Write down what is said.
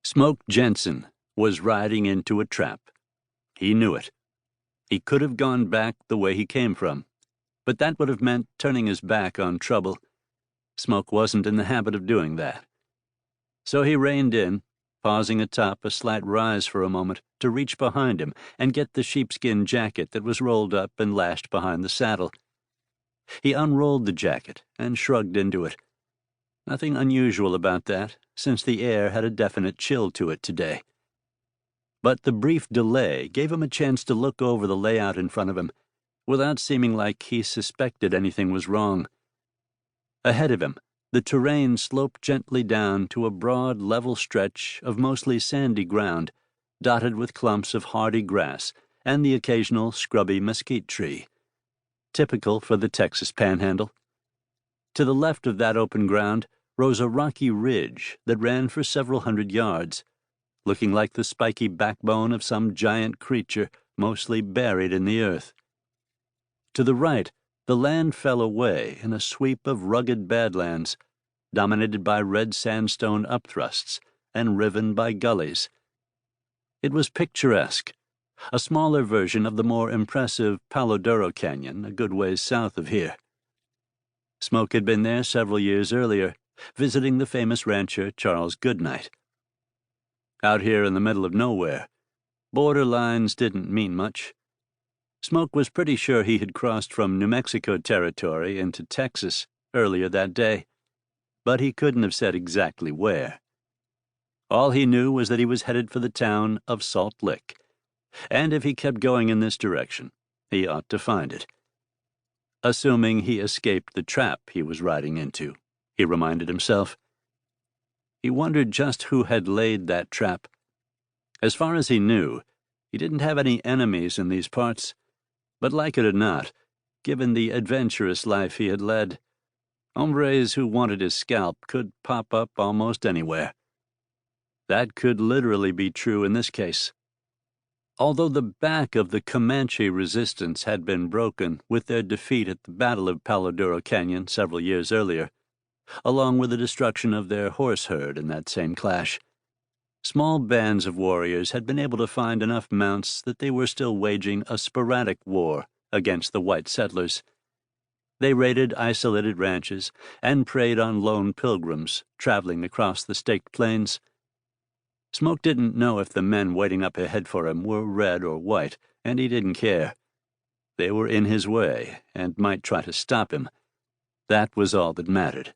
Smoke Jensen was riding into a trap. He knew it. He could have gone back the way he came from, but that would have meant turning his back on trouble. Smoke wasn't in the habit of doing that. So he reined in, pausing atop a slight rise for a moment to reach behind him and get the sheepskin jacket that was rolled up and lashed behind the saddle. He unrolled the jacket and shrugged into it. Nothing unusual about that, since the air had a definite chill to it today. But the brief delay gave him a chance to look over the layout in front of him, without seeming like he suspected anything was wrong. Ahead of him, the terrain sloped gently down to a broad, level stretch of mostly sandy ground, dotted with clumps of hardy grass and the occasional scrubby mesquite tree, typical for the Texas Panhandle. To the left of that open ground rose a rocky ridge that ran for several hundred yards, looking like the spiky backbone of some giant creature mostly buried in the earth. To the right, the land fell away in a sweep of rugged badlands, dominated by red sandstone upthrusts and riven by gullies. It was picturesque, a smaller version of the more impressive Palo Duro Canyon a good ways south of here. Smoke had been there several years earlier, visiting the famous rancher Charles Goodnight. Out here in the middle of nowhere, border lines didn't mean much. Smoke was pretty sure he had crossed from New Mexico territory into Texas earlier that day, but he couldn't have said exactly where. All he knew was that he was headed for the town of Salt Lick, and if he kept going in this direction, he ought to find it. Assuming he escaped the trap he was riding into, he reminded himself. He wondered just who had laid that trap. As far as he knew, he didn't have any enemies in these parts, but like it or not, given the adventurous life he had led, hombres who wanted his scalp could pop up almost anywhere. That could literally be true in this case. Although the back of the Comanche resistance had been broken with their defeat at the Battle of Palo Duro Canyon several years earlier, along with the destruction of their horse herd in that same clash, small bands of warriors had been able to find enough mounts that they were still waging a sporadic war against the white settlers. They raided isolated ranches and preyed on lone pilgrims traveling across the staked plains. Smoke didn't know if the men waiting up ahead for him were red or white, and he didn't care. They were in his way and might try to stop him. That was all that mattered.